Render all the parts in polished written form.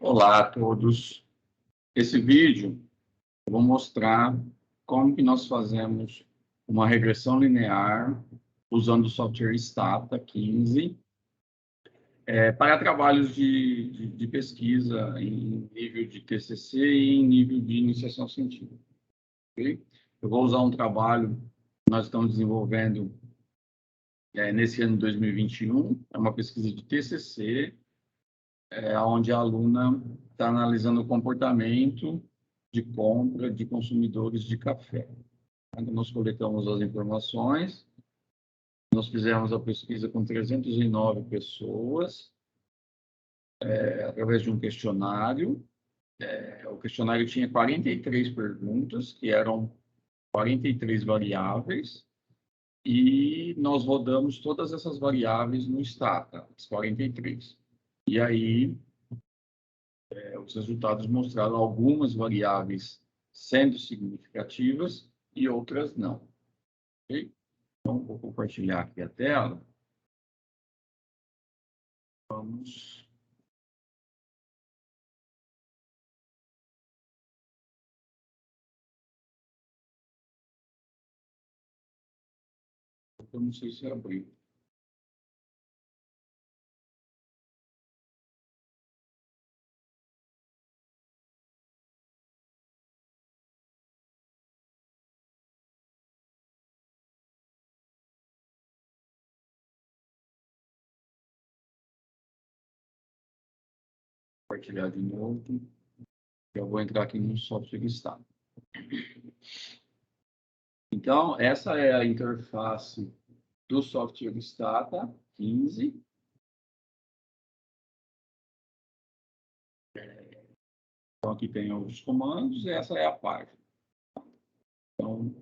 Olá a todos. Esse vídeo eu vou mostrar como que nós fazemos uma regressão linear usando o software Stata 15 para trabalhos de pesquisa em nível de TCC e em nível de iniciação científica. Okay? Eu vou usar um trabalho que nós estamos desenvolvendo nesse ano de 2021, é uma pesquisa de TCC, onde a aluna está analisando o comportamento de compra de consumidores de café. Então, nós coletamos as informações, nós fizemos a pesquisa com 309 pessoas, através de um questionário. O questionário tinha 43 perguntas, que eram 43 variáveis, e nós rodamos todas essas variáveis no Stata, as 43. E aí, os resultados mostraram algumas variáveis sendo significativas e outras não. Okay? Então, vou compartilhar aqui a tela. Vamos. Eu não sei se abriu. Compartilhar de novo. Eu vou entrar aqui no software Stata. Então, essa é a interface do software Stata 15. Então, aqui tem os comandos e essa é a página. Então,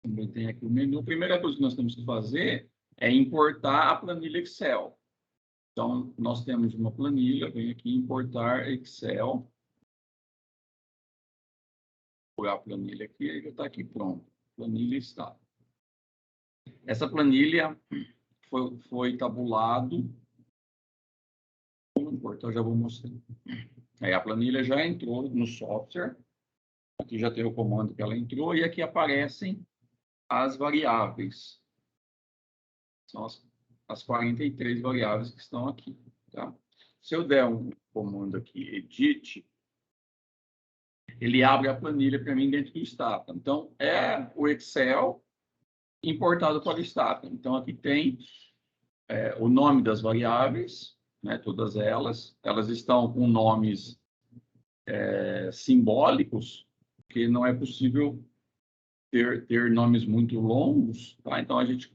também tem aqui o menu. A primeira coisa que nós temos que fazer é importar a planilha Excel. Então, nós temos uma planilha, vem aqui importar Excel. Vou a planilha aqui, ele já está aqui pronto. Planilha está. Essa planilha foi tabulado. Não importa, eu já vou mostrar. Aí a planilha já entrou no software. Aqui já tem o comando que ela entrou e aqui aparecem as variáveis. São as 43 variáveis que estão aqui. Tá? Se eu der um comando aqui, edit, ele abre a planilha para mim dentro do Stata. Então, é o Excel importado para o Stata. Então, aqui tem o nome das variáveis, né, todas elas. Elas estão com nomes simbólicos, porque não é possível ter nomes muito longos. Tá? Então, a gente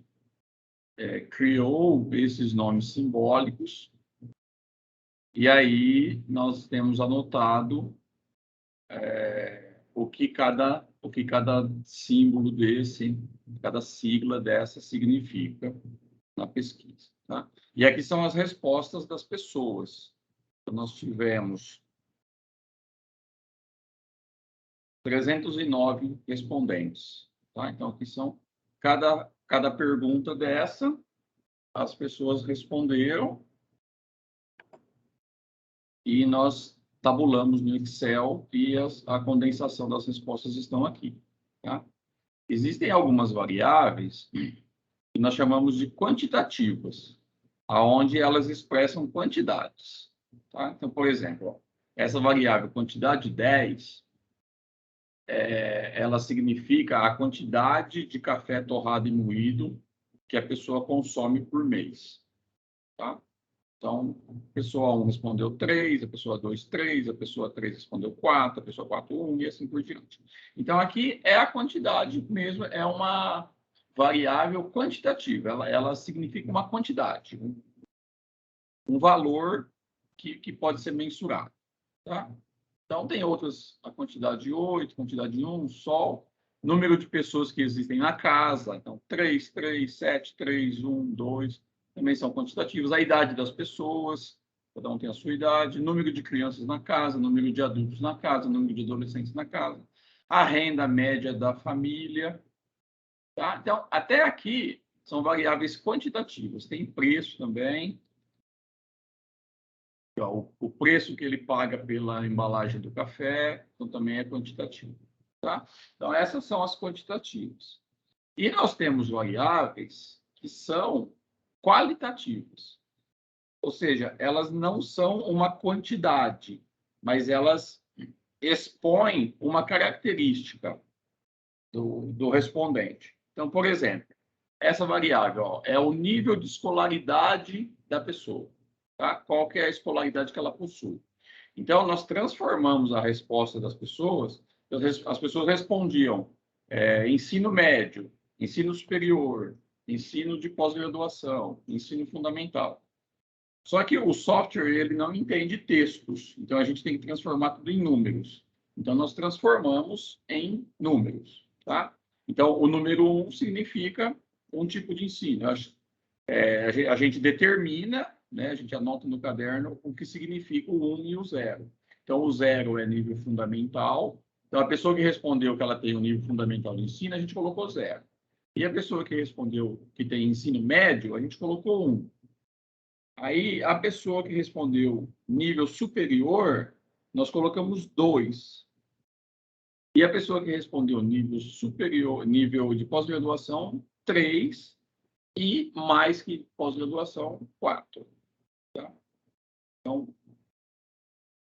criou esses nomes simbólicos e aí nós temos anotado o que cada símbolo desse, cada sigla dessa significa na pesquisa. Tá? E aqui são as respostas das pessoas. Então, nós tivemos 309 respondentes. Tá? Então, aqui são cada pergunta dessa, as pessoas responderam e nós tabulamos no Excel e a condensação das respostas estão aqui. Tá? Existem algumas variáveis que nós chamamos de quantitativas, aonde elas expressam quantidades. Tá? Então, por exemplo, essa variável quantidade 10, ela significa a quantidade de café torrado e moído que a pessoa consome por mês. Tá? Então, a pessoa 1 respondeu 3, a pessoa 2, 3, a pessoa 3 respondeu 4, a pessoa 4, 1 e assim por diante. Então, aqui é a quantidade mesmo, é uma variável quantitativa, ela significa uma quantidade, um valor que pode ser mensurado. Tá? Então, tem outras, a quantidade 8, quantidade 1, sol, número de pessoas que existem na casa, então 3, 3, 7, 3, 1, 2, também são quantitativos. A idade das pessoas, cada um tem a sua idade, número de crianças na casa, número de adultos na casa, número de adolescentes na casa, a renda média da família. Tá? Então, até aqui são variáveis quantitativas, tem preço também. O preço que ele paga pela embalagem do café, então também é quantitativo. Tá? Então, essas são as quantitativas. E nós temos variáveis que são qualitativas. Ou seja, elas não são uma quantidade, mas elas expõem uma característica do respondente. Então, por exemplo, essa variável é o nível de escolaridade da pessoa. Tá? Qual que é a escolaridade que ela possui. Então, nós transformamos a resposta das pessoas, as pessoas respondiam ensino médio, ensino superior, ensino de pós-graduação, ensino fundamental. Só que o software ele não entende textos, então a gente tem que transformar tudo em números. Então, nós transformamos em números. Tá? Então, o número 1 significa um tipo de ensino. A gente determina, né, a gente anota no caderno o que significa o 1 e o 0. Então, o 0 é nível fundamental. Então, a pessoa que respondeu que ela tem um nível fundamental de ensino, a gente colocou 0. E a pessoa que respondeu que tem ensino médio, a gente colocou 1. Aí, a pessoa que respondeu nível superior, nós colocamos 2. E a pessoa que respondeu nível superior, nível de pós-graduação, 3. E mais que pós-graduação, 4. Tá? Então,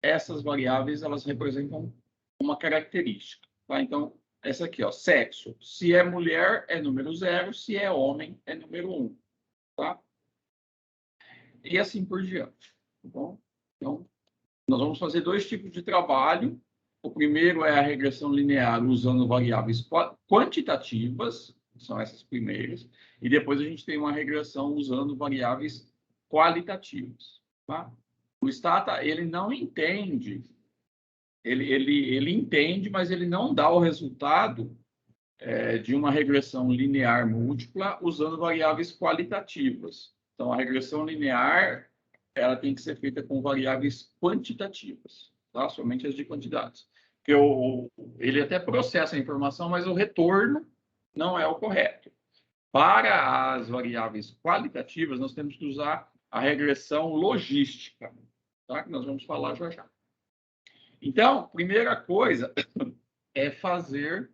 essas variáveis, elas representam uma característica. Tá? Então, essa aqui, ó, sexo. Se é mulher, é número 0. Se é homem, é número 1. Tá? E assim por diante. Tá bom? Então, nós vamos fazer 2 tipos de trabalho. O primeiro é a regressão linear usando variáveis quantitativas, são essas primeiras, e depois a gente tem uma regressão usando variáveis qualitativas. Tá? O Stata, ele não entende, ele entende, mas ele não dá o resultado de uma regressão linear múltipla usando variáveis qualitativas. Então, a regressão linear ela tem que ser feita com variáveis quantitativas, tá? Somente as de quantidades. Porque ele até processa a informação, mas o retorno não é o correto. Para as variáveis qualitativas, nós temos que usar a regressão logística, tá? Que nós vamos falar já já. Então, primeira coisa é fazer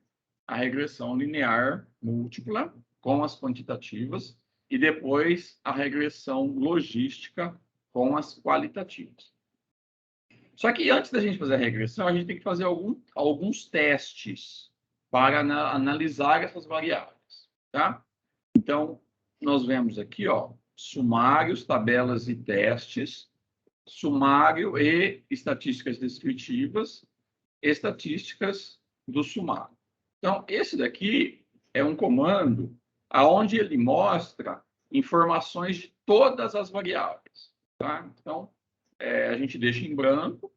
a regressão linear múltipla com as quantitativas e depois a regressão logística com as qualitativas. Só que antes da gente fazer a regressão, a gente tem que fazer alguns testes para analisar essas variáveis, tá? Então, nós vemos aqui, ó, sumários, tabelas e testes, sumário e estatísticas descritivas, estatísticas do sumário. Então, esse daqui é um comando aonde ele mostra informações de todas as variáveis. Tá? Então, a gente deixa em branco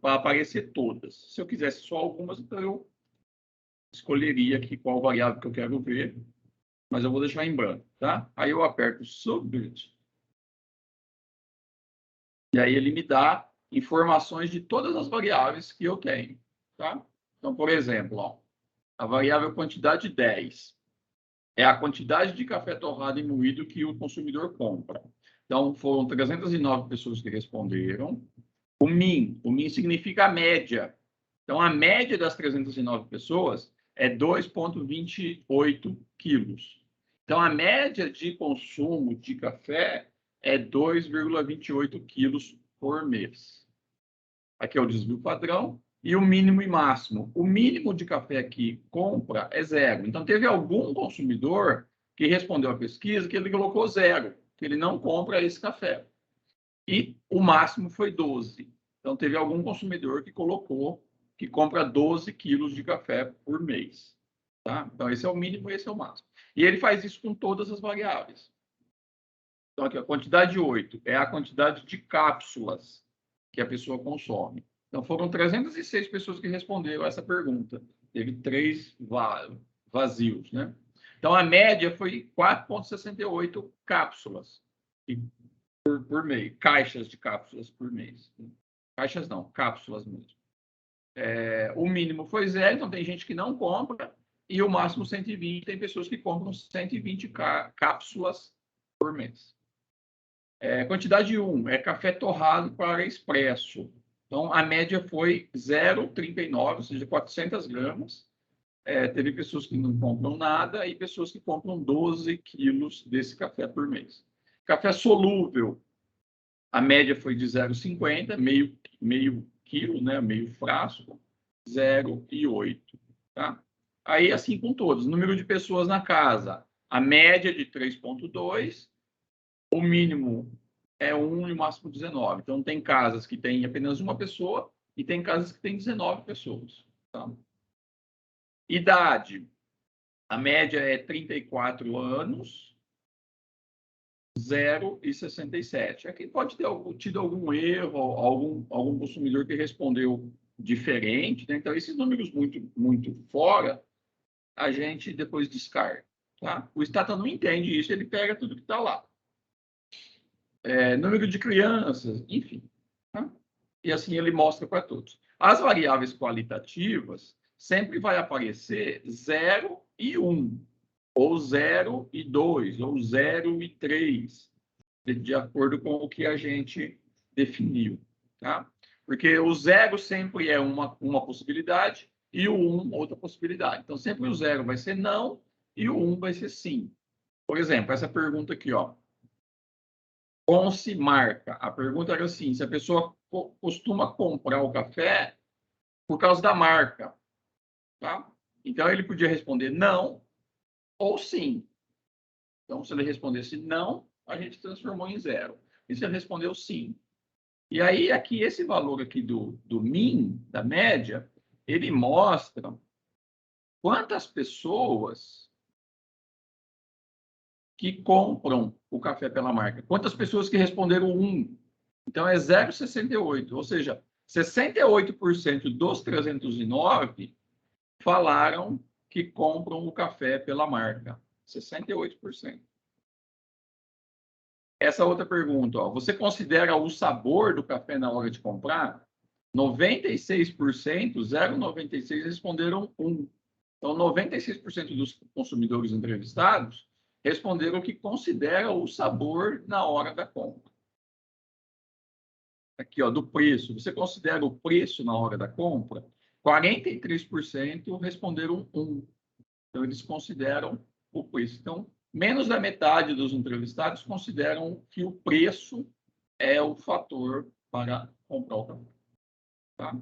para aparecer todas. Se eu quisesse só algumas, então eu escolheria aqui qual variável que eu quero ver, mas eu vou deixar em branco. Tá? Aí eu aperto Submit. E aí ele me dá informações de todas as variáveis que eu tenho. Tá? Então, por exemplo, ó, a variável quantidade 10 é a quantidade de café torrado e moído que o consumidor compra. Então, foram 309 pessoas que responderam. O min significa a média. Então, a média das 309 pessoas é 2,28 quilos. Então, a média de consumo de café é 2,28 quilos por mês. Aqui é o desvio padrão. E o mínimo e máximo. O mínimo de café que compra é 0. Então, teve algum consumidor que respondeu à pesquisa que ele colocou 0, que ele não compra esse café. E o máximo foi 12. Então, teve algum consumidor que colocou que compra 12 quilos de café por mês. Tá? Então, esse é o mínimo e esse é o máximo. E ele faz isso com todas as variáveis. Então, aqui, a quantidade 8 é a quantidade de cápsulas que a pessoa consome. Então, foram 306 pessoas que responderam essa pergunta. Teve 3 vazios, né? Então, a média foi 4,68 cápsulas por mês. Caixas de cápsulas por mês. Caixas não, cápsulas mesmo. O mínimo foi 0, então tem gente que não compra. E o máximo 120, tem pessoas que compram 120 cápsulas por mês. Quantidade 1 é café torrado para expresso. Então, a média foi 0,39, ou seja, 400 gramas. Teve pessoas que não compram nada e pessoas que compram 12 quilos desse café por mês. Café solúvel, a média foi de 0,50, meio quilo, né? Meio frasco, 0,8. Tá? Aí, assim com todos. Número de pessoas na casa, a média de 3,2, o mínimo é 1 e o máximo 19. Então, tem casas que tem apenas uma pessoa e tem casas que tem 19 pessoas. Tá? Idade, a média é 34 anos, 0 e 67. Aqui pode ter tido algum erro, algum consumidor que respondeu diferente, né? Então, esses números muito fora, a gente depois descarta. Tá? O Stata não entende isso, ele pega tudo que está lá. Número de crianças, enfim. Tá? E assim ele mostra para todos. As variáveis qualitativas sempre vai aparecer 0 e 1, ou 0 e 2, ou 0 e 3, de acordo com o que a gente definiu. Tá? Porque o 0 sempre é uma possibilidade e o 1 outra possibilidade. Então, sempre o 0 vai ser não e o 1 vai ser sim. Por exemplo, essa pergunta aqui, ó. Como se marca? A pergunta era assim: se a pessoa costuma comprar o café por causa da marca, tá? Então ele podia responder não ou sim. Então, se ele respondesse não, a gente transformou em 0. E se ele respondeu sim. E aí, aqui, esse valor aqui do min, da média, ele mostra quantas pessoas que compram o café pela marca. Quantas pessoas que responderam 1. Então, é 0,68. Ou seja, 68% dos 309 falaram que compram o café pela marca. 68%. Essa outra pergunta, ó, você considera o sabor do café na hora de comprar? 96%, 0,96 responderam 1. Então, 96% dos consumidores entrevistados responderam que consideram o sabor na hora da compra. Aqui, ó, do preço. Você considera o preço na hora da compra? 43% responderam 1. Então, eles consideram o preço. Então, menos da metade dos entrevistados consideram que o preço é o fator para comprar o café. Tá?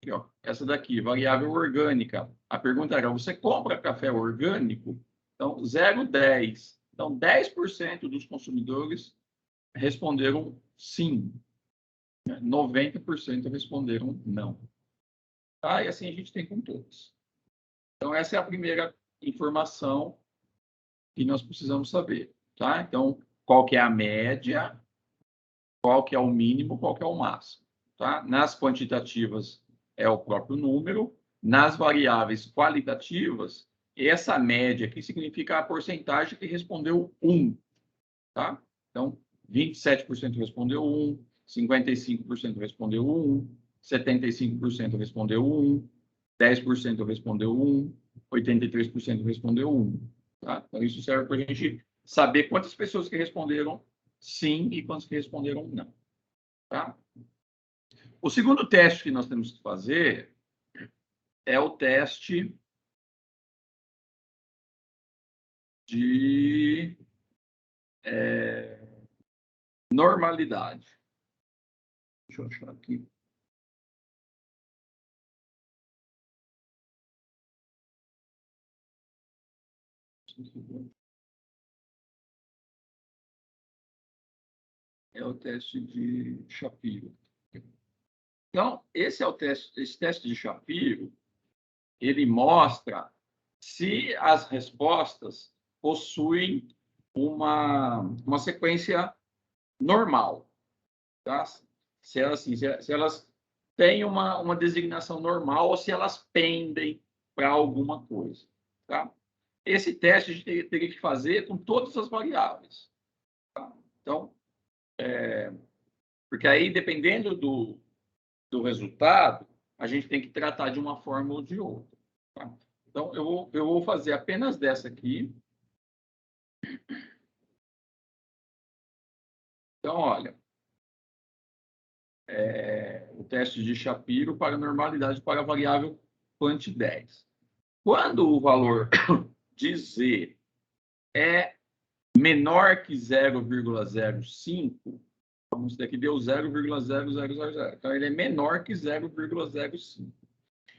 Aqui, ó, essa daqui, variável orgânica. A pergunta era: você compra café orgânico? Então, 0,10. Então, 10% dos consumidores responderam sim. 90% responderam não. Tá? E assim a gente tem com todos. Então, essa é a primeira informação que nós precisamos saber. Tá? Então, qual que é a média, qual que é o mínimo, qual que é o máximo. Tá? Nas quantitativas é o próprio número. Nas variáveis qualitativas, essa média aqui significa a porcentagem que respondeu 1. Tá? Então, 27% respondeu 1, 55% respondeu 1, 75% respondeu 1, 10% respondeu 1, 83% respondeu 1. Tá? Então, isso serve para a gente saber quantas pessoas que responderam sim e quantas que responderam não. Tá? O segundo teste que nós temos que fazer é o teste de normalidade. Deixa eu achar aqui. É o teste de Shapiro. Então, esse é o teste, esse teste de Shapiro, ele mostra se as respostas possuem uma sequência normal, tá? Se elas, assim, se elas têm uma designação normal ou se elas pendem para alguma coisa, tá? Esse teste a gente teria que fazer com todas as variáveis. Tá? Então, porque aí, dependendo do resultado, a gente tem que tratar de uma forma ou de outra. Tá? Então, eu vou fazer apenas dessa aqui. Então, olha, o teste de Shapiro para normalidade para a variável quant10. Quando o valor de Z é menor que 0,05, então isso daqui deu 0,0000. Então, ele é menor que 0,05.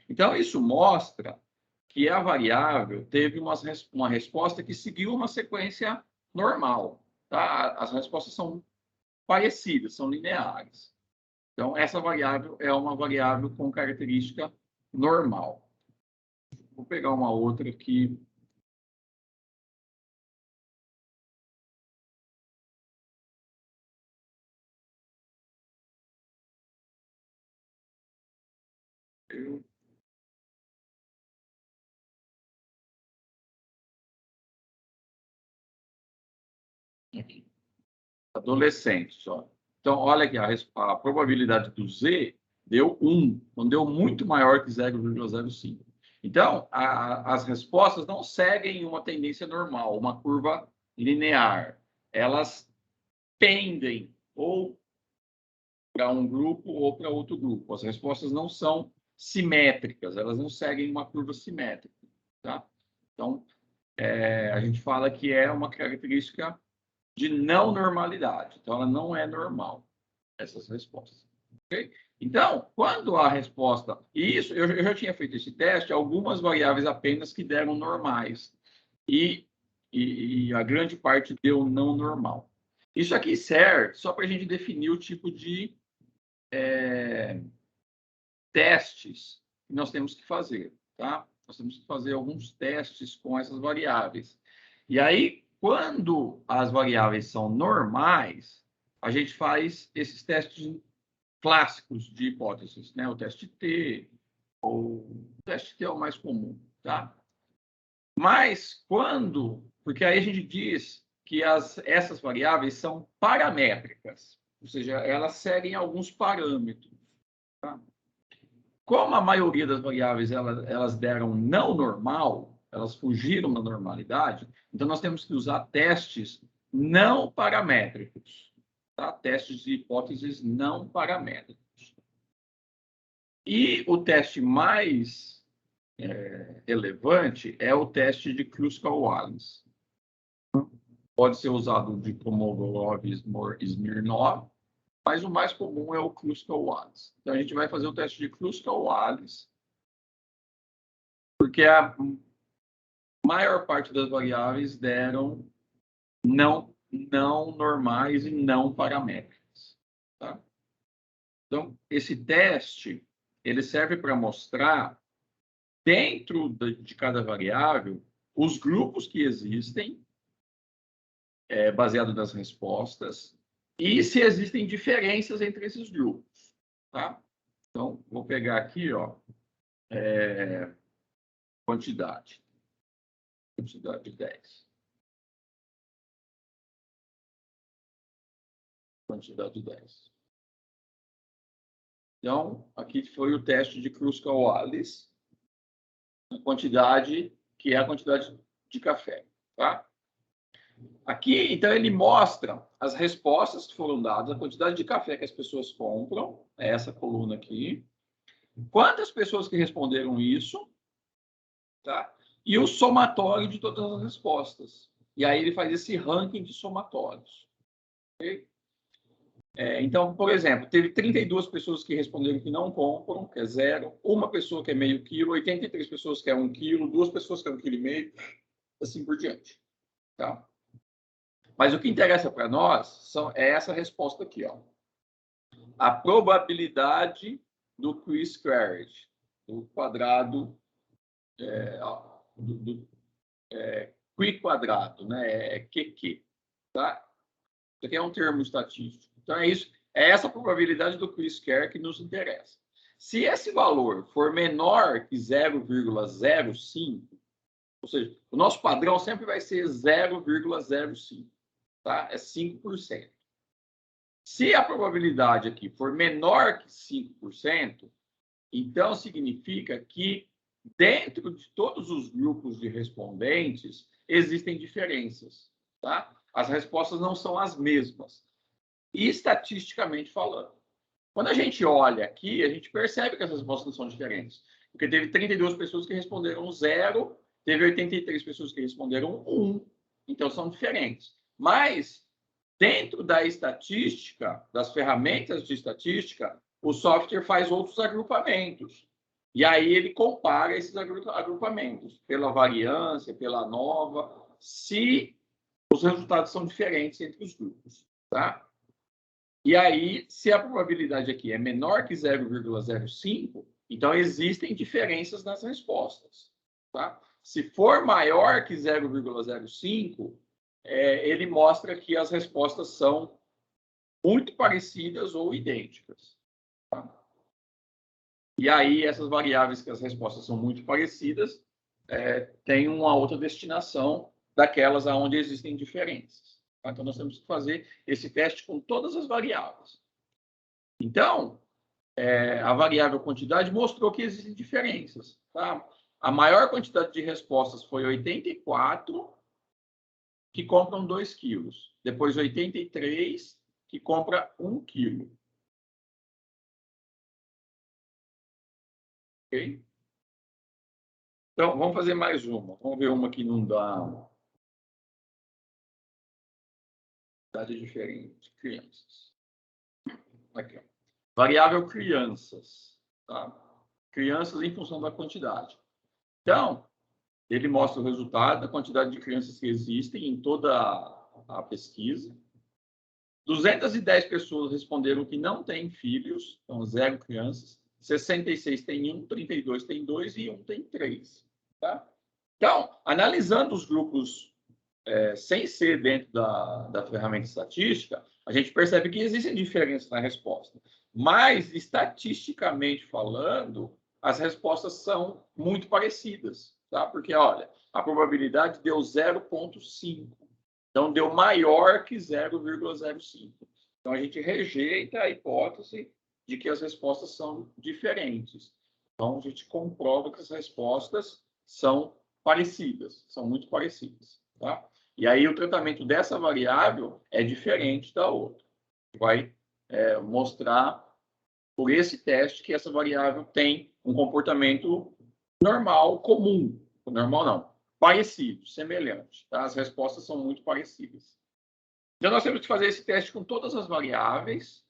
Então, isso mostra que a variável teve uma resposta que seguiu uma sequência normal. Tá? As respostas são parecidas, são lineares. Então, essa variável é uma variável com característica normal. Vou pegar uma outra aqui. Aqui. Adolescentes, ó. Então, olha aqui, a probabilidade do Z deu 1, então deu muito maior que 0,05. Então, as respostas não seguem uma tendência normal, uma curva linear. Elas pendem ou para um grupo ou para outro grupo. As respostas não são simétricas, elas não seguem uma curva simétrica. Tá? Então, a gente fala que é uma característica de não normalidade. Então, ela não é normal, essas respostas. Okay? Então, quando a resposta... Isso, eu já tinha feito esse teste, algumas variáveis apenas que deram normais. E a grande parte deu não normal. Isso aqui serve só para a gente definir o tipo de testes que nós temos que fazer. Tá? Nós temos que fazer alguns testes com essas variáveis. E aí, quando as variáveis são normais, a gente faz esses testes clássicos de hipóteses, né? O teste T, ou o teste T é o mais comum, tá? Mas quando... Porque aí a gente diz que essas variáveis são paramétricas, ou seja, elas seguem alguns parâmetros. Tá? Como a maioria das variáveis elas deram não normal, elas fugiram da normalidade, então nós temos que usar testes não paramétricos, tá? Testes de hipóteses não paramétricos. E o teste mais relevante é o teste de Kruskal-Wallis. Pode ser usado de Kolmogorov-Smirnov, mas o mais comum é o Kruskal-Wallis. Então, a gente vai fazer o teste de Kruskal-Wallis, porque a maior parte das variáveis deram não normais e não paramétricas. Tá? Então, esse teste ele serve para mostrar, dentro de cada variável, os grupos que existem, baseado nas respostas, e se existem diferenças entre esses grupos. Tá? Então, vou pegar aqui, ó, quantidade de 10. Quantidade de 10. Então, aqui foi o teste de Kruskal-Wallis, a quantidade, que é a quantidade de café. Tá? Aqui, então, ele mostra as respostas que foram dadas, a quantidade de café que as pessoas compram, é essa coluna aqui, quantas pessoas que responderam isso, tá? E o somatório de todas as respostas. E aí ele faz esse ranking de somatórios. Okay? Então, por exemplo, teve 32 pessoas que responderam que não compram, que é 0, uma pessoa que é meio quilo, 83 pessoas que é 1 quilo, 2 pessoas que é 1,5 kg, assim por diante. Tá? Mas o que interessa para nós é essa resposta aqui, ó. A probabilidade do Q-squared, do quadrado, Q quadrado, né? É QQ, tá? Isso aqui é um termo estatístico. Então, é isso. É essa probabilidade do Q-square que nos interessa. Se esse valor for menor que 0,05, ou seja, o nosso padrão sempre vai ser 0,05, tá? É 5%. Se a probabilidade aqui for menor que 5%, então significa que dentro de todos os grupos de respondentes existem diferenças, tá? As respostas não são as mesmas. e estatisticamente falando. Quando a gente olha aqui, a gente percebe que as respostas são diferentes. Porque teve 32 pessoas que responderam 0, teve 83 pessoas que responderam 1. Então, são diferentes. Mas, dentro da estatística, das ferramentas de estatística, o software faz outros agrupamentos. E aí ele compara esses agrupamentos pela variância, pela nova, se os resultados são diferentes entre os grupos, tá? E aí, se a probabilidade aqui é menor que 0,05, então existem diferenças nas respostas, tá? Se for maior que 0,05, ele mostra que as respostas são muito parecidas ou idênticas. Tá? E aí, essas variáveis que as respostas são muito parecidas, têm uma outra destinação daquelas onde existem diferenças. Tá? Então, nós temos que fazer esse teste com todas as variáveis. Então, a variável quantidade mostrou que existem diferenças. Tá? A maior quantidade de respostas foi 84, que compram 2 quilos. Depois, 83, que compra 1 quilo. Ok? Então, vamos fazer mais uma. Vamos ver uma que não dá. Idade diferente. Crianças. Aqui. Variável crianças. Tá? Crianças em função da quantidade. Então, ele mostra o resultado da quantidade de crianças que existem em toda a pesquisa. 210 pessoas responderam que não têm filhos, então 0 crianças. 66 tem 1, 32 tem 2 e 1 tem 3. Tá? Então, analisando os grupos sem ser dentro da ferramenta estatística, a gente percebe que existem diferenças na resposta. Mas, estatisticamente falando, as respostas são muito parecidas. Tá? Porque, olha, a probabilidade deu 0,5. Então, deu maior que 0,05. Então, a gente rejeita a hipótese de que as respostas são diferentes. Então, a gente comprova que as respostas são parecidas, são muito parecidas. Tá? E aí, o tratamento dessa variável é diferente da outra. Vai mostrar, por esse teste, que essa variável tem um comportamento normal, comum. Normal não, parecido, semelhante. Tá? As respostas são muito parecidas. Então, nós temos que fazer esse teste com todas as variáveis.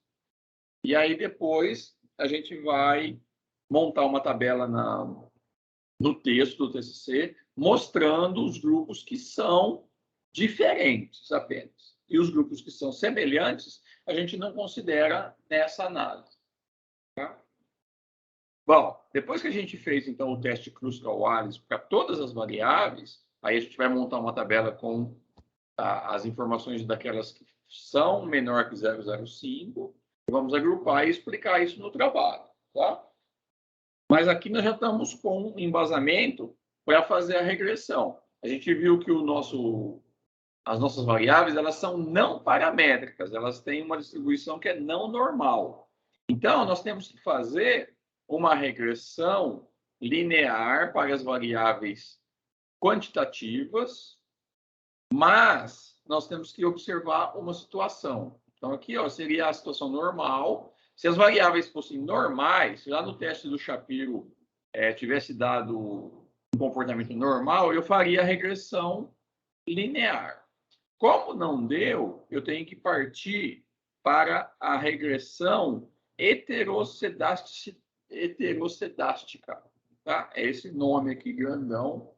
E aí, depois, a gente vai montar uma tabela no texto do TCC, mostrando os grupos que são diferentes apenas. E os grupos que são semelhantes, a gente não considera nessa análise. Tá? Bom, depois que a gente fez, então, o teste Kruskal-Wallis para todas as variáveis, aí a gente vai montar uma tabela com as informações daquelas que são menor que 0,05, vamos agrupar e explicar isso no trabalho. Tá? Mas aqui nós já estamos com um embasamento para fazer a regressão. A gente viu que as nossas variáveis elas são não paramétricas, elas têm uma distribuição que é não normal. Então, nós temos que fazer uma regressão linear para as variáveis quantitativas, mas nós temos que observar uma situação. Então, aqui seria a situação normal. Se as variáveis fossem normais, se lá no teste do Shapiro tivesse dado um comportamento normal, eu faria a regressão linear. Como não deu, eu tenho que partir para a regressão heterocedástica. Tá? É esse nome aqui grandão.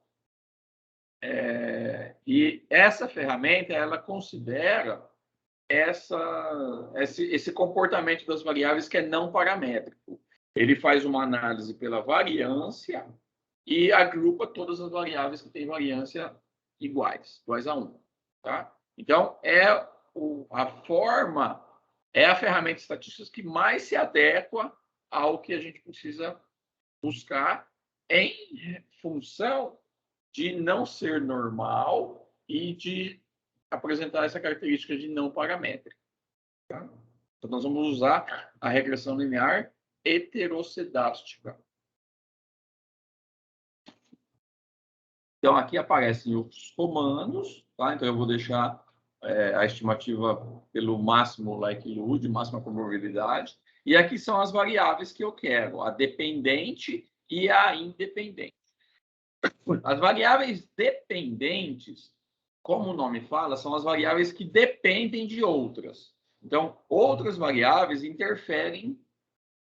E essa ferramenta, ela considera esse comportamento das variáveis que é não paramétrico. Ele faz uma análise pela variância e agrupa todas as variáveis que têm variância iguais a 1. Tá? Então, a ferramenta estatística que mais se adequa ao que a gente precisa buscar em função de não ser normal e de apresentar essa característica de não paramétrica. Tá? Então, nós vamos usar a regressão linear heterocedástica. Então, aqui aparecem os comandos. Tá? Então, eu vou deixar a estimativa pelo máximo likelihood, máxima probabilidade. E aqui são as variáveis que eu quero, a dependente e a independente. As variáveis dependentes, como o nome fala, são as variáveis que dependem de outras. Então, outras variáveis interferem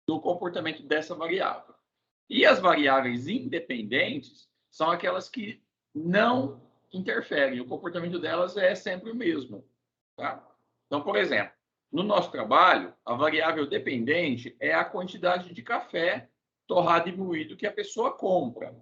no comportamento dessa variável. E as variáveis independentes são aquelas que não interferem. O comportamento delas é sempre o mesmo. Tá? Então, por exemplo, no nosso trabalho, a variável dependente é a quantidade de café torrado e moído que a pessoa compra.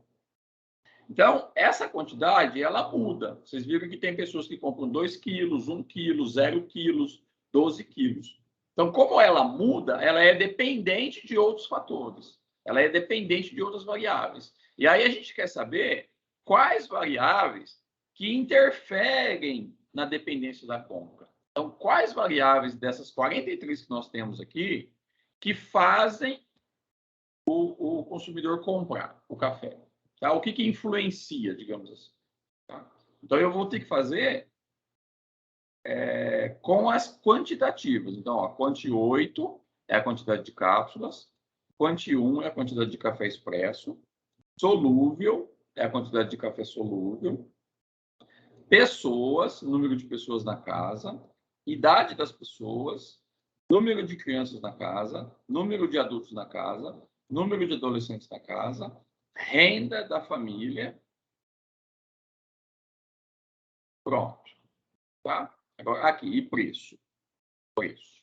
Então, essa quantidade, ela muda. Vocês viram que tem pessoas que compram 2 quilos, 1 quilo, 0 quilos, 12 quilos. Então, como ela muda, ela é dependente de outros fatores. Ela é dependente de outras variáveis. E aí a gente quer saber quais variáveis que interferem na dependência da compra. Então, quais variáveis dessas 43 que nós temos aqui que fazem o consumidor comprar o café? Tá? O que influencia, digamos assim? Tá? Então, eu vou ter que fazer com as quantitativas. Então, ó, quanti 8 é a quantidade de cápsulas, quanti 1 é a quantidade de café expresso, solúvel é a quantidade de café solúvel, pessoas, número de pessoas na casa, idade das pessoas, número de crianças na casa, número de adultos na casa, número de adolescentes na casa, renda da família. Pronto. Tá? Agora, aqui, e preço. Preço.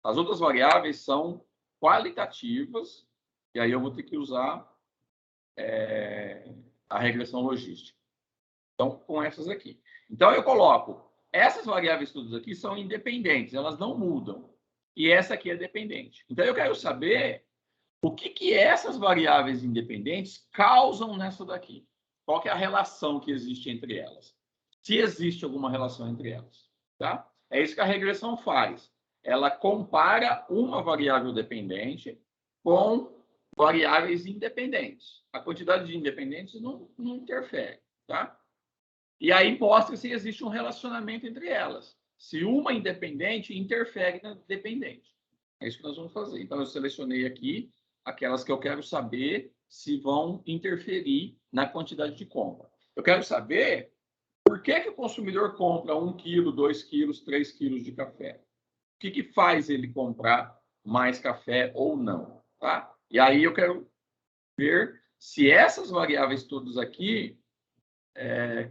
As outras variáveis são qualitativas, e aí eu vou ter que usar a regressão logística. Então, com essas aqui. Então, eu coloco, essas variáveis todas aqui são independentes, elas não mudam. E essa aqui é dependente. Então, eu quero saber o que essas variáveis independentes causam nessa daqui. Qual que é a relação que existe entre elas? Se existe alguma relação entre elas. Tá? É isso que a regressão faz. Ela compara uma variável dependente com variáveis independentes. A quantidade de independentes não interfere. Tá? E aí mostra se existe um relacionamento entre elas. Se uma independente interfere na dependente. É isso que nós vamos fazer. Então, eu selecionei aqui aquelas que eu quero saber se vão interferir na quantidade de compra. Eu quero saber por que o consumidor compra 1 quilo, 2 quilos, 3 quilos de café. O que faz ele comprar mais café ou não. Tá? E aí eu quero ver se essas variáveis todas aqui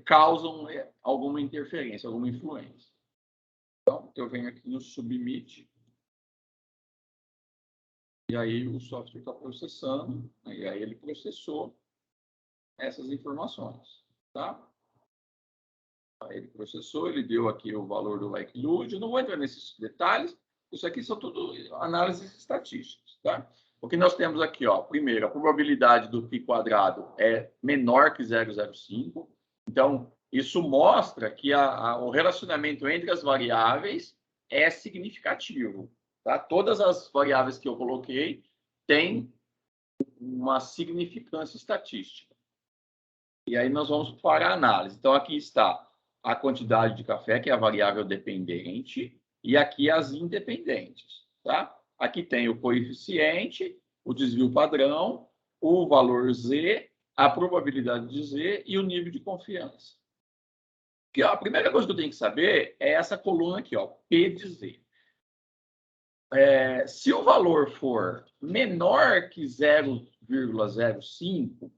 causam alguma interferência, alguma influência. Então, eu venho aqui no Submit. E aí o software está processando, e aí ele processou essas informações, tá? Aí ele processou, ele deu aqui o valor do likelihood. Eu não vou entrar nesses detalhes, isso aqui são tudo análises estatísticas, tá? O que nós temos aqui, ó, primeiro, a probabilidade do π quadrado é menor que 0,05. Então, isso mostra que o relacionamento entre as variáveis é significativo. Tá? Todas as variáveis que eu coloquei têm uma significância estatística. E aí nós vamos para a análise. Então, aqui está a quantidade de café, que é a variável dependente, e aqui as independentes. Tá? Aqui tem o coeficiente, o desvio padrão, o valor Z, a probabilidade de Z e o nível de confiança. Porque, ó, a primeira coisa que eu tenho que saber é essa coluna aqui, ó, P de Z. Se o valor for menor que 0,05,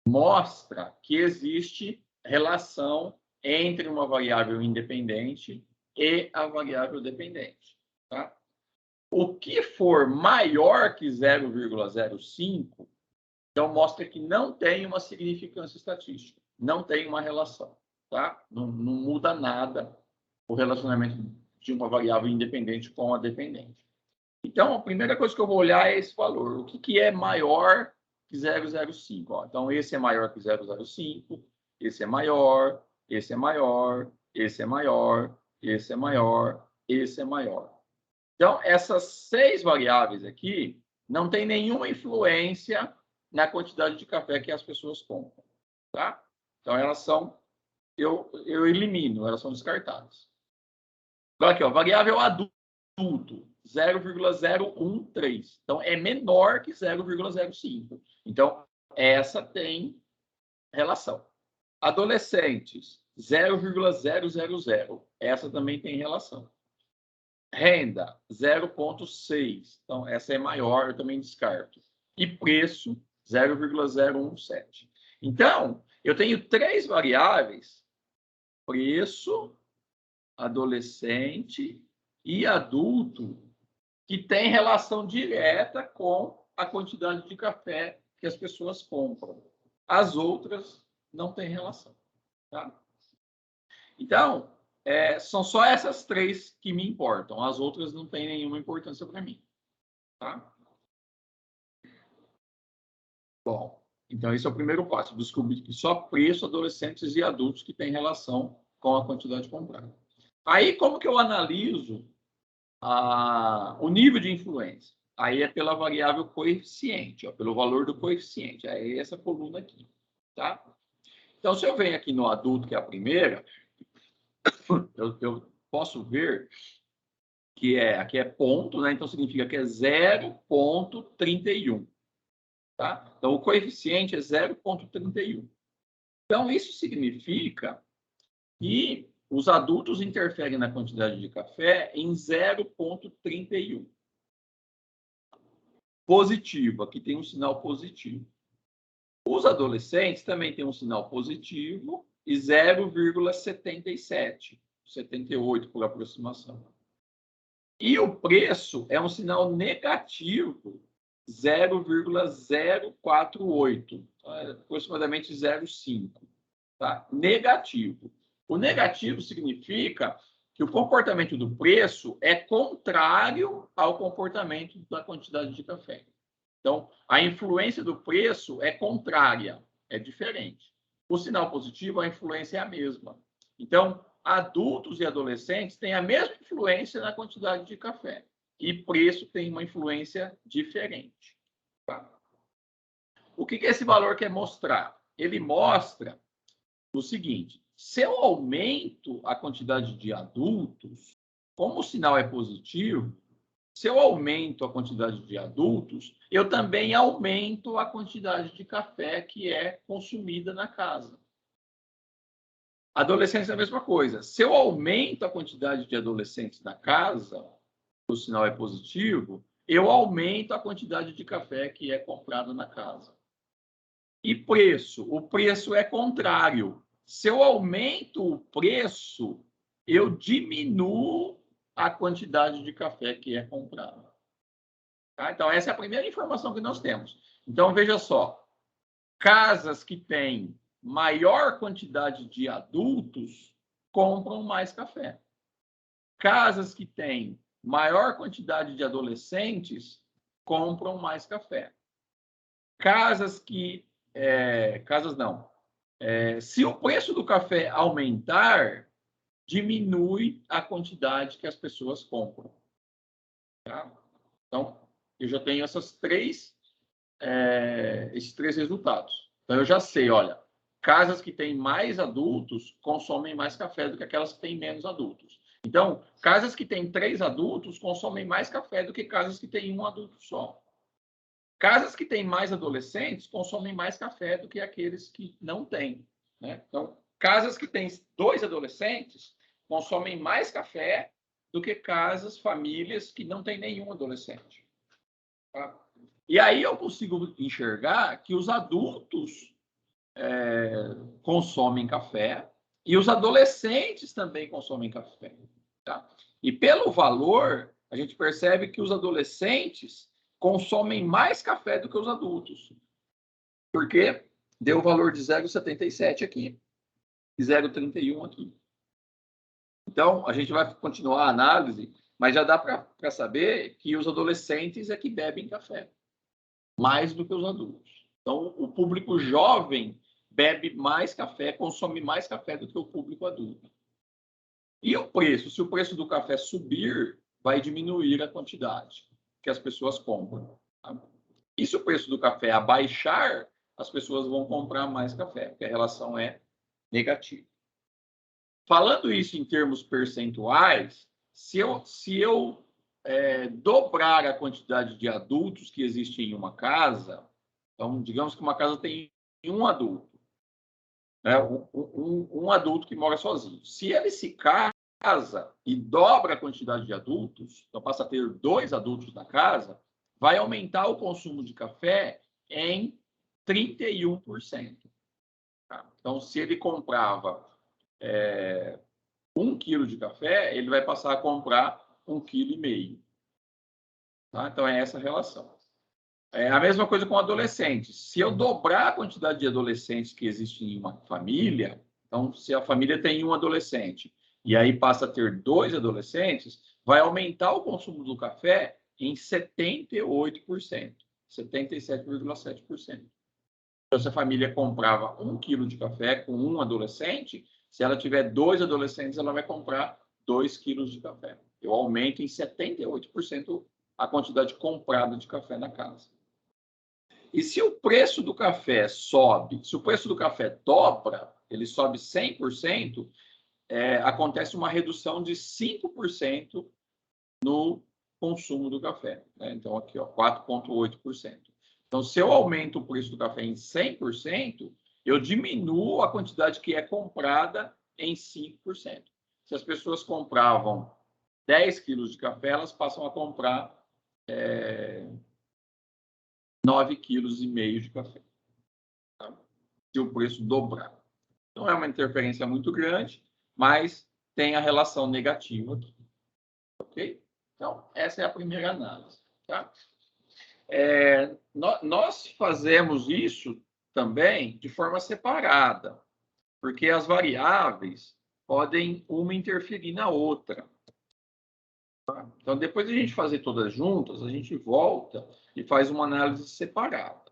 mostra que existe relação entre uma variável independente e a variável dependente. Tá? O que for maior que 0,05, então mostra que não tem uma significância estatística, não tem uma relação. Tá? Não muda nada o relacionamento de uma variável independente com a dependente. Então, a primeira coisa que eu vou olhar é esse valor. O que é maior que 0,05? Ó, então, esse é maior que 0,05, esse é maior, esse é maior, esse é maior, esse é maior, esse é maior. Então, essas 6 variáveis aqui não tem nenhuma influência na quantidade de café que as pessoas compram. Tá? Então, elas são... Eu elimino, elas são descartadas. Agora aqui, ó, variável adulto, 0,013. Então, é menor que 0,05. Então, essa tem relação. Adolescentes, 0,000. Essa também tem relação. Renda, 0,6. Então, essa é maior, eu também descarto. E preço, 0,017. Então, eu tenho três variáveis: preço, adolescente e adulto, que tem relação direta com a quantidade de café que as pessoas compram. As outras não têm relação. Tá? Então, são só essas três que me importam. As outras não têm nenhuma importância para mim. Tá? Bom, então esse é o primeiro passo. Descobrir que só preço, adolescentes e adultos que têm relação com a quantidade comprada. Aí, como que eu analiso o nível de influência? Aí é pela variável coeficiente, ó, pelo valor do coeficiente. Aí é essa coluna aqui. Tá? Então, se eu venho aqui no adulto, que é a primeira, eu posso ver que aqui é ponto, né? Então significa que é 0,31. Tá? Então, o coeficiente é 0,31. Então, isso significa que os adultos interferem na quantidade de café em 0,31. Positivo, aqui tem um sinal positivo. Os adolescentes também têm um sinal positivo e 0,77, 78 por aproximação. E o preço é um sinal negativo, 0,048, aproximadamente 0,5. Tá? Negativo. O negativo significa que o comportamento do preço é contrário ao comportamento da quantidade de café. Então, a influência do preço é contrária, é diferente. O sinal positivo, a influência é a mesma. Então, adultos e adolescentes têm a mesma influência na quantidade de café. E preço tem uma influência diferente. Tá? O que esse valor quer mostrar? Ele mostra o seguinte: se eu aumento a quantidade de adultos, como o sinal é positivo, se eu aumento a quantidade de adultos, eu também aumento a quantidade de café que é consumida na casa. Adolescentes é a mesma coisa. Se eu aumento a quantidade de adolescentes na casa, o sinal é positivo, eu aumento a quantidade de café que é comprado na casa. E preço? O preço é contrário. Se eu aumento o preço, eu diminuo a quantidade de café que é comprado. Tá? Então, essa é a primeira informação que nós temos. Então, veja só. Casas que têm maior quantidade de adultos compram mais café. Casas que têm maior quantidade de adolescentes compram mais café. Casas que... casas não. Se o preço do café aumentar, diminui a quantidade que as pessoas compram. Tá? Então, eu já tenho esses três resultados. Então, eu já sei, olha, casas que têm mais adultos consomem mais café do que aquelas que têm menos adultos. Então, casas que têm 3 adultos consomem mais café do que casas que têm 1 adulto só. Casas que têm mais adolescentes consomem mais café do que aqueles que não têm. Né? Então, casas que têm 2 adolescentes consomem mais café do que casas, famílias que não têm nenhum adolescente. Tá? E aí eu consigo enxergar que os adultos consomem café e os adolescentes também consomem café. Tá? E pelo valor, a gente percebe que os adolescentes consomem mais café do que os adultos. Porque deu o valor de 0,77 aqui e 0,31 aqui. Então, a gente vai continuar a análise, mas já dá para saber que os adolescentes é que bebem café, mais do que os adultos. Então, o público jovem bebe mais café, consome mais café do que o público adulto. E o preço? Se o preço do café subir, vai diminuir a quantidade que as pessoas compram. Tá? E se o preço do café abaixar, as pessoas vão comprar mais café, porque a relação é negativa. Falando isso em termos percentuais, se eu dobrar a quantidade de adultos que existe em uma casa, então, digamos que uma casa tem um adulto, né? Um adulto que mora sozinho. Se ele se casa e dobra a quantidade de adultos, então passa a ter 2 adultos na casa, vai aumentar o consumo de café em 31%. Tá? Então, se ele comprava 1 quilo de café, ele vai passar a comprar 1,5 kg. Tá? Então, é essa relação. É a mesma coisa com adolescentes. Se eu dobrar a quantidade de adolescentes que existem em uma família, então, se a família tem um adolescente e aí passa a ter 2 adolescentes, vai aumentar o consumo do café em 78%, 77,7%. Então, se a família comprava 1 quilo de café com um adolescente, se ela tiver 2 adolescentes, ela vai comprar 2 quilos de café. Eu aumento em 78% a quantidade comprada de café na casa. E se o preço do café sobe, se o preço do café dobra, ele sobe 100%, acontece uma redução de 5% no consumo do café. Né? Então, aqui, 4,8%. Então, se eu aumento o preço do café em 100%, eu diminuo a quantidade que é comprada em 5%. Se as pessoas compravam 10 quilos de café, elas passam a comprar 9,5 quilos de café. Tá? Se o preço dobrar. Não é uma interferência muito grande, mas tem a relação negativa aqui. Ok? Então, essa é a primeira análise. Tá? Nós fazemos isso também de forma separada, porque as variáveis podem uma interferir na outra. Tá? Então, depois de a gente fazer todas juntas, a gente volta e faz uma análise separada,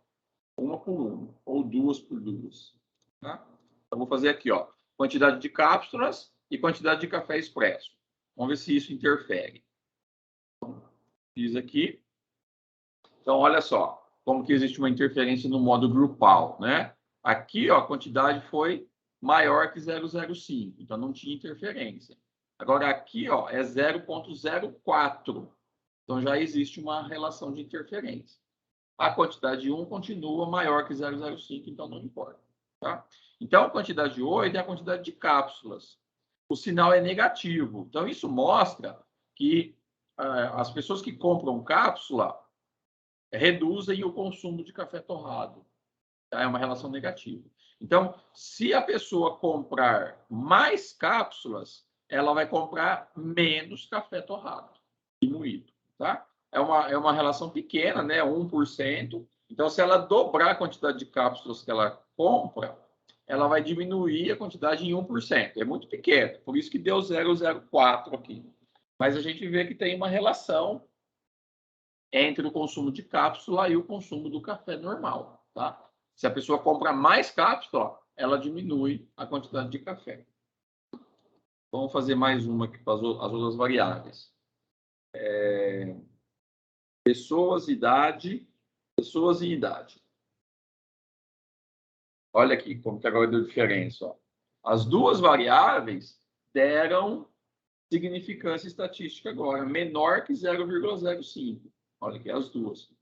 uma por uma, ou 2 por 2. Tá? Então, vou fazer aqui, quantidade de cápsulas e quantidade de café expresso. Vamos ver se isso interfere. Então, fiz aqui. Então, olha só, como que existe uma interferência no modo grupal, né? Aqui, a quantidade foi maior que 0,05, então não tinha interferência. Agora, aqui, é 0,04, então já existe uma relação de interferência. A quantidade 1 continua maior que 0,05, então não importa. Tá? Então, a quantidade 8 é a quantidade de cápsulas. O sinal é negativo. Então, isso mostra que as pessoas que compram cápsula reduzem o consumo de café torrado. Tá? É uma relação negativa. Então, se a pessoa comprar mais cápsulas, ela vai comprar menos café torrado e moído. Tá? É uma relação pequena, né? 1%. Então, se ela dobrar a quantidade de cápsulas que ela compra, ela vai diminuir a quantidade em 1%. É muito pequeno, por isso que deu 0,04 aqui. Mas a gente vê que tem uma relação entre o consumo de cápsula e o consumo do café normal, tá? Se a pessoa compra mais cápsula, ela diminui a quantidade de café. Vamos fazer mais uma aqui para as outras variáveis. Pessoas e idade. Olha aqui como que agora deu diferença. As duas variáveis deram significância estatística agora, menor que 0,05. Olha aqui, as duas.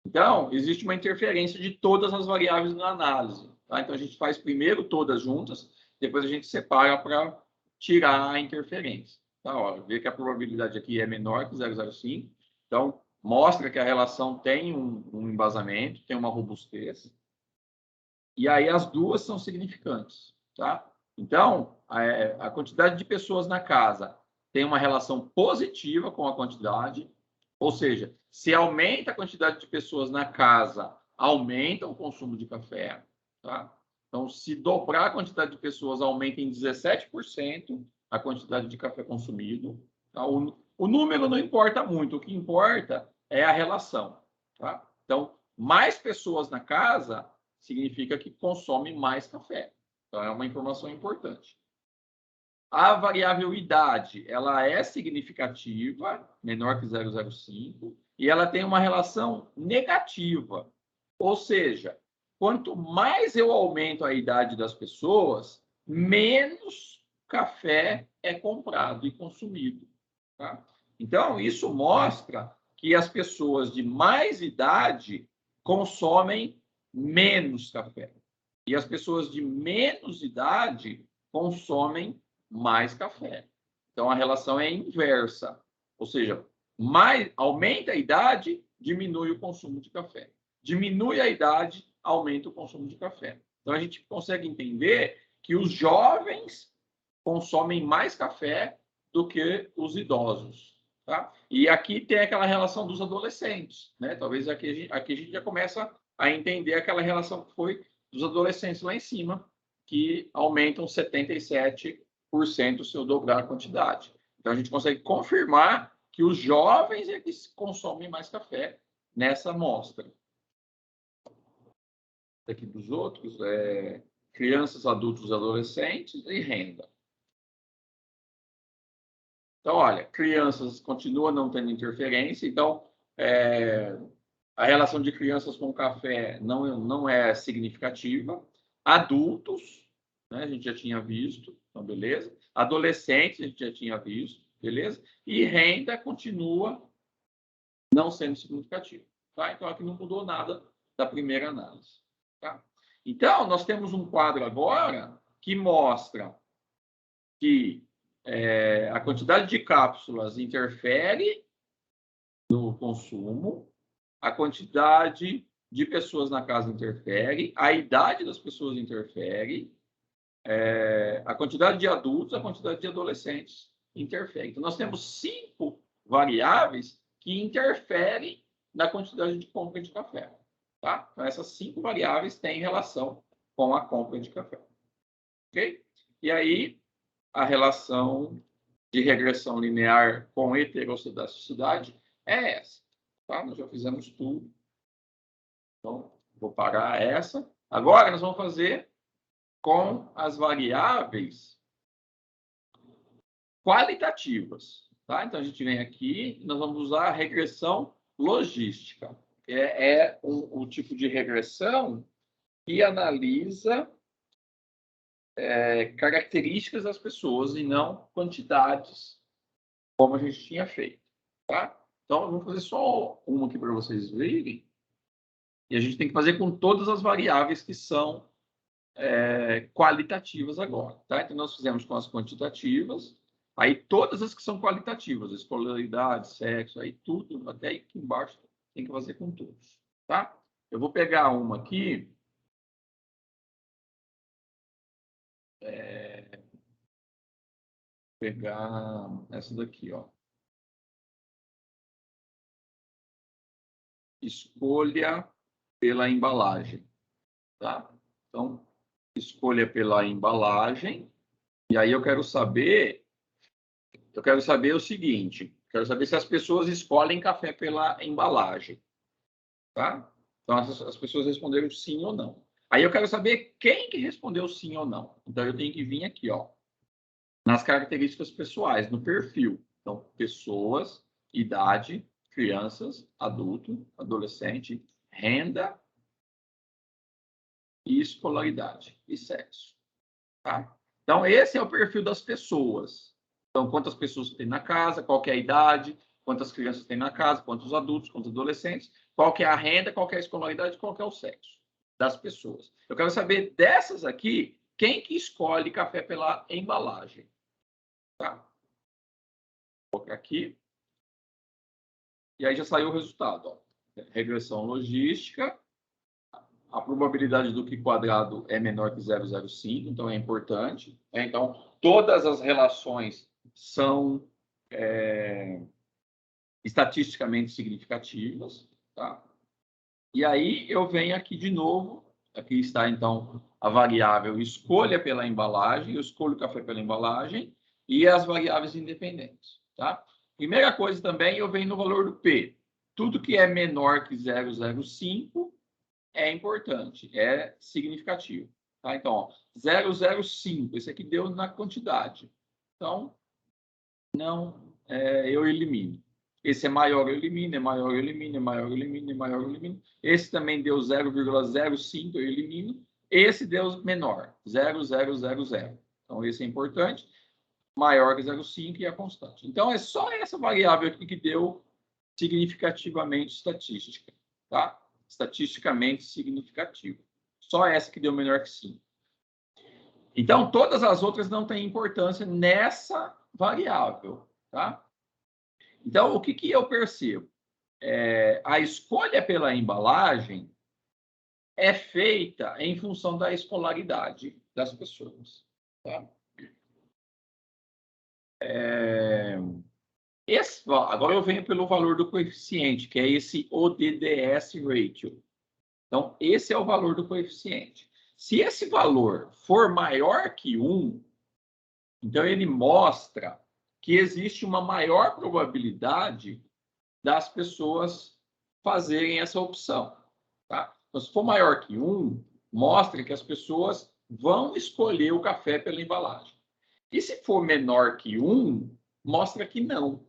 Então, existe uma interferência de todas as variáveis na análise. Tá? Então, a gente faz primeiro todas juntas, depois a gente separa para tirar a interferência. Tá? Olha, vê que a probabilidade aqui é menor que 0,05. Então, mostra que a relação tem um embasamento, tem uma robustez. E aí as duas são significantes. Tá? Então, a quantidade de pessoas na casa tem uma relação positiva com a quantidade, ou seja, se aumenta a quantidade de pessoas na casa, aumenta o consumo de café. Tá? Então, se dobrar a quantidade de pessoas, aumenta em 17% a quantidade de café consumido. Tá? O número não importa muito, o que importa é a relação. Tá? Então, mais pessoas na casa significa que consome mais café. Então, é uma informação importante. A variável idade, ela é significativa, menor que 0,05, e ela tem uma relação negativa. Ou seja, quanto mais eu aumento a idade das pessoas, menos café é comprado e consumido. Tá? Então, isso mostra que as pessoas de mais idade consomem menos café. E as pessoas de menos idade consomem mais café. Então, a relação é inversa. Ou seja, aumenta a idade, diminui o consumo de café. Diminui a idade, aumenta o consumo de café. Então, a gente consegue entender que os jovens consomem mais café do que os idosos. Tá? E aqui tem aquela relação dos adolescentes. Né? Talvez aqui a gente já começa a entender aquela relação que foi dos adolescentes lá em cima, que aumentam 77% se eu dobrar a quantidade. Então, a gente consegue confirmar que os jovens é que consomem mais café nessa amostra. Aqui dos outros, crianças, adultos, adolescentes e renda. Então, olha, crianças continua não tendo interferência, então a relação de crianças com café não é significativa. Adultos, né, a gente já tinha visto, então beleza. Adolescentes, a gente já tinha visto, beleza. E renda continua não sendo significativo. Tá? Então, aqui não mudou nada da primeira análise. Tá? Então, nós temos um quadro agora que mostra que a quantidade de cápsulas interfere no consumo, a quantidade de pessoas na casa interfere, a idade das pessoas interfere, a quantidade de adultos, a quantidade de adolescentes interfere. Então, nós temos 5 variáveis que interferem na quantidade de compra de café. Tá? Então, essas 5 variáveis têm relação com a compra de café. Ok? E aí, a relação de regressão linear com heterocitacidade é essa. Tá? Nós já fizemos tudo. Então, vou parar essa. Agora, nós vamos fazer com as variáveis qualitativas. Tá? Então, a gente vem aqui e nós vamos usar a regressão logística. É o tipo de regressão que analisa características das pessoas e não quantidades, como a gente tinha feito. Tá? Então, vamos fazer só uma aqui para vocês verem. E a gente tem que fazer com todas as variáveis que são qualitativas agora. Tá? Então, nós fizemos com as quantitativas, aí todas as que são qualitativas, escolaridade, sexo, aí tudo, até aqui embaixo, tem que fazer com todos. Tá? Eu vou pegar uma aqui. Pegar essa daqui, ó. Escolha pela embalagem, tá? Então, escolha pela embalagem. E aí eu quero saber o seguinte, quero saber se as pessoas escolhem café pela embalagem, tá? Então, as pessoas responderam sim ou não. Aí eu quero saber quem que respondeu sim ou não. Então, eu tenho que vir aqui, ó, nas características pessoais, no perfil. Então, pessoas, idade, crianças, adulto, adolescente, renda e escolaridade e sexo. Tá? Então, esse é o perfil das pessoas. Então, quantas pessoas tem na casa, qual é a idade, quantas crianças tem na casa, quantos adultos, quantos adolescentes, qual é a renda, qual é a escolaridade, qual é o sexo das pessoas. Eu quero saber dessas aqui, quem que escolhe café pela embalagem. Tá? Vou colocar aqui. E aí já saiu o resultado. Ó. Regressão logística. A probabilidade do Q quadrado é menor que 0,05, então é importante. Então, todas as relações são estatisticamente significativas. Tá? E aí eu venho aqui de novo. Aqui está, então, a variável escolha pela embalagem. Eu escolho o café pela embalagem e as variáveis independentes. Tá? Primeira coisa também, eu venho no valor do P. Tudo que é menor que 0,05 é importante, é significativo. Tá? Então, ó, 0,05, esse aqui deu na quantidade. Então, não, eu elimino. Esse é maior, eu elimino, é maior, eu elimino, é maior, eu elimino, é maior, eu elimino. Esse também deu 0,05, eu elimino. Esse deu menor, 0,000. Então, esse é importante. maior que 0,5 e a constante. Então, é só essa variável aqui que deu significativamente estatística, tá? Estatisticamente significativo. Só essa que deu menor que 5. Então, todas as outras não têm importância nessa variável, tá? Então, o que eu percebo? A escolha pela embalagem é feita em função da escolaridade das pessoas, tá? Agora eu venho pelo valor do coeficiente, que é esse ODDS ratio. Então, esse é o valor do coeficiente. Se esse valor for maior que 1, então ele mostra que existe uma maior probabilidade das pessoas fazerem essa opção. Tá? Então, se for maior que 1, mostra que as pessoas vão escolher o café pela embalagem. E se for menor que 1, mostra que não.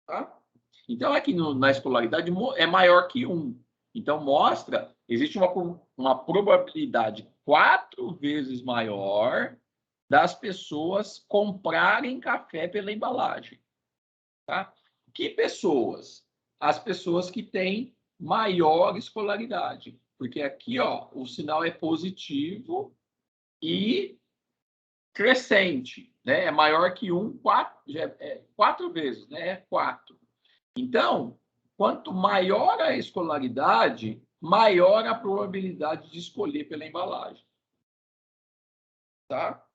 Tá? Então, aqui na escolaridade é maior que 1. Então, mostra, existe uma probabilidade 4 vezes maior das pessoas comprarem café pela embalagem. Tá? Que pessoas? As pessoas que têm maior escolaridade. Porque aqui, ó, o sinal é positivo e crescente, né? É maior que 1, 4 vezes, né? É 4. Então, quanto maior a escolaridade, maior a probabilidade de escolher pela embalagem. Tá?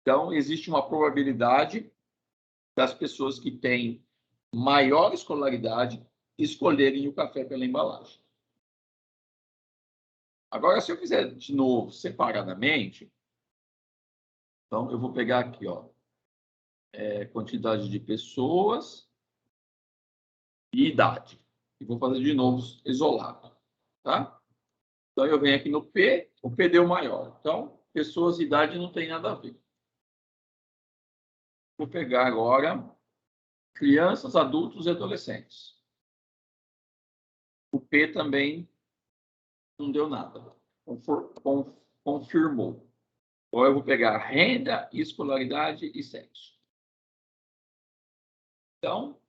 Então, existe uma probabilidade das pessoas que têm maior escolaridade escolherem o café pela embalagem. Agora, se eu fizer de novo separadamente, então eu vou pegar aqui, ó, quantidade de pessoas e idade. E vou fazer de novo isolado, tá? Então, eu venho aqui no P, o P deu maior. Então, pessoas e idade não tem nada a ver. Vou pegar agora crianças, adultos e adolescentes. O P também não deu nada. Confirmou. Ou eu vou pegar renda, escolaridade e sexo. Então,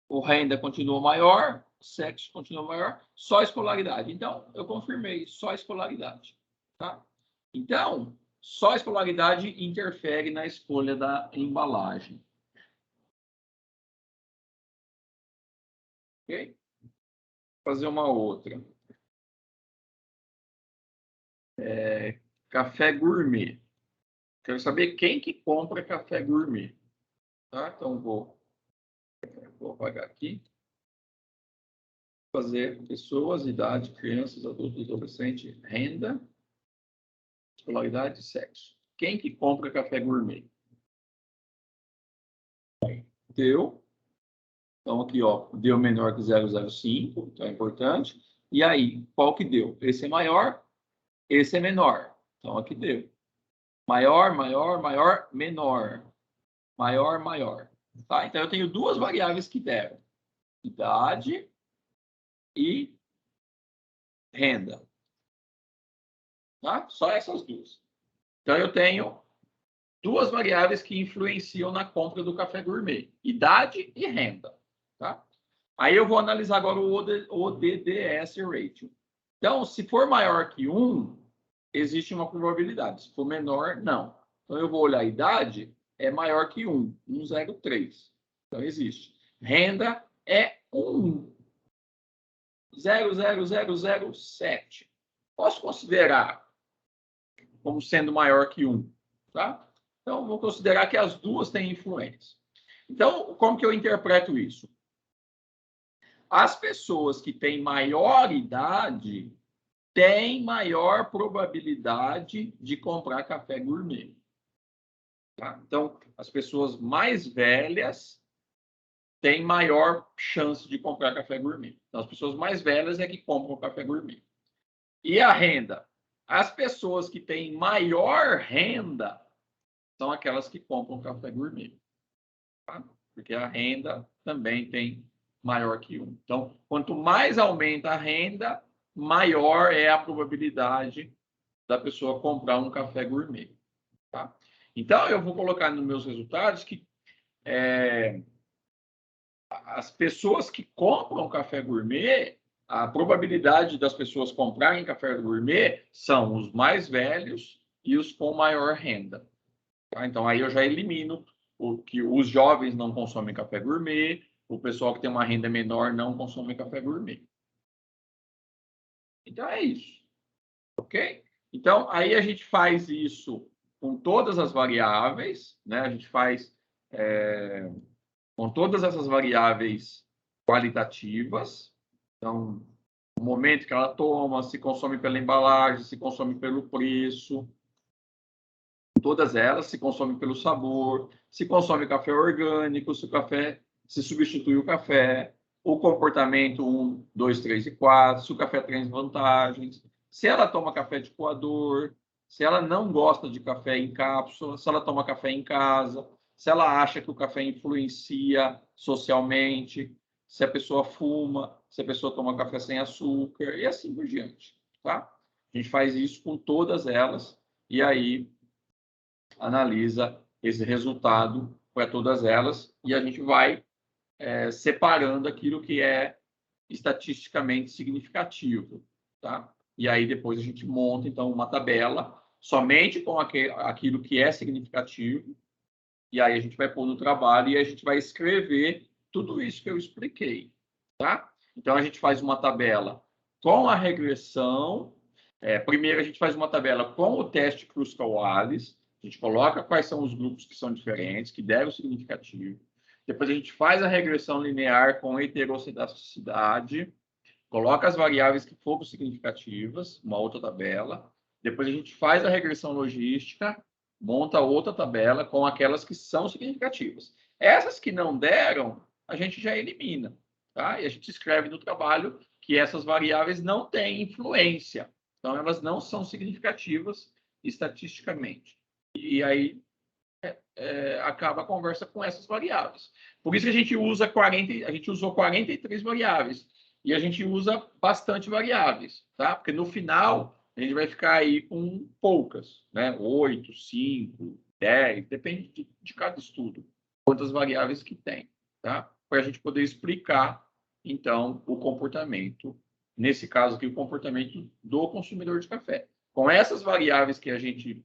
o renda continua maior, o sexo continua maior, só escolaridade. Então, eu confirmei, só escolaridade. Tá? Então, só escolaridade interfere na escolha da embalagem. Ok? Vou fazer uma outra. Café gourmet. Quero saber quem que compra café gourmet. Tá? Então, vou apagar aqui. Fazer pessoas, idade, crianças, adultos, adolescente, renda, escolaridade e sexo. Quem que compra café gourmet? Deu. Então, aqui, ó, deu menor que 0,05, então é importante. E aí, qual que deu? Esse é maior, esse é menor. Então, aqui deu. Maior, maior, maior, menor. Maior, maior. Tá? Então, eu tenho duas variáveis que deram. Idade e renda. Tá? Só essas duas. Então, eu tenho duas variáveis que influenciam na compra do café gourmet. Idade e renda. Tá? Aí eu vou analisar agora o ODDS ratio. Então, se for maior que 1, existe uma probabilidade. Se for menor, não. Então, eu vou olhar a idade, é maior que 1, 1,03. Então, existe. Renda é 1, 0,0007. Posso considerar como sendo maior que 1, tá? Então, vou considerar que as duas têm influência. Então, como que eu interpreto isso? As pessoas que têm maior idade têm maior probabilidade de comprar café gourmet. Tá? Então, as pessoas mais velhas têm maior chance de comprar café gourmet. Então, as pessoas mais velhas é que compram café gourmet. E a renda? As pessoas que têm maior renda são aquelas que compram café gourmet. Tá? Porque a renda também tem maior que 1. Então, quanto mais aumenta a renda, maior é a probabilidade da pessoa comprar um café gourmet. Tá? Então, eu vou colocar nos meus resultados que as pessoas que compram café gourmet, a probabilidade das pessoas comprarem café gourmet são os mais velhos e os com maior renda. Tá? Então, aí eu já elimino o que os jovens não consomem café gourmet, o pessoal que tem uma renda menor não consome café gourmet. Então, é isso. Ok? Então, aí a gente faz isso com todas as variáveis, né? A gente faz com todas essas variáveis qualitativas. Então, o momento que ela toma, se consome pela embalagem, se consome pelo preço, todas elas, se consome pelo sabor, se consome café orgânico, se o café se substitui o café, o comportamento 1, 2, 3 e 4, se o café tem vantagens, se ela toma café de coador, se ela não gosta de café em cápsula, se ela toma café em casa, se ela acha que o café influencia socialmente, se a pessoa fuma, se a pessoa toma café sem açúcar, e assim por diante. Tá? A gente faz isso com todas elas, e aí analisa esse resultado para todas elas, e a gente vai separando aquilo que é estatisticamente significativo. Tá? E aí depois a gente monta, então, uma tabela somente com aquilo que é significativo, e aí a gente vai pôr no trabalho e a gente vai escrever tudo isso que eu expliquei. Tá? Então, a gente faz uma tabela com a regressão. Primeiro, a gente faz uma tabela com o teste Kruskal-Wallis. A gente coloca quais são os grupos que são diferentes, que deram significativo. Depois, a gente faz a regressão linear com heterocitacidade, coloca as variáveis que foram significativas, uma outra tabela. Depois, a gente faz a regressão logística, monta outra tabela com aquelas que são significativas. Essas que não deram, a gente já elimina. Tá? E a gente escreve no trabalho que essas variáveis não têm influência. Então, elas não são significativas estatisticamente. E aí acaba a conversa com essas variáveis. Por isso que a gente usa 40, a gente usou 43 variáveis. E a gente usa bastante variáveis, tá? Porque no final a gente vai ficar aí com poucas, né? 8, 5, 10, depende de cada estudo, quantas variáveis que tem, tá? Para a gente poder explicar, então, o comportamento, nesse caso aqui, o comportamento do consumidor de café. Com essas variáveis que a gente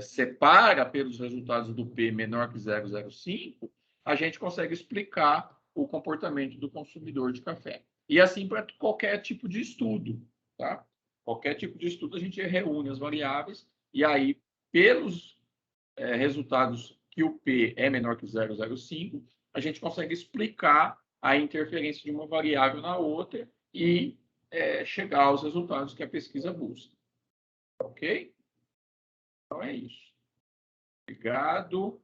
separa pelos resultados do P menor que 0,05, a gente consegue explicar o comportamento do consumidor de café. E assim para qualquer tipo de estudo, tá? Qualquer tipo de estudo a gente reúne as variáveis e aí, pelos resultados que o P é menor que 0,05, a gente consegue explicar a interferência de uma variável na outra e chegar aos resultados que a pesquisa busca. Ok? Então é isso. Obrigado.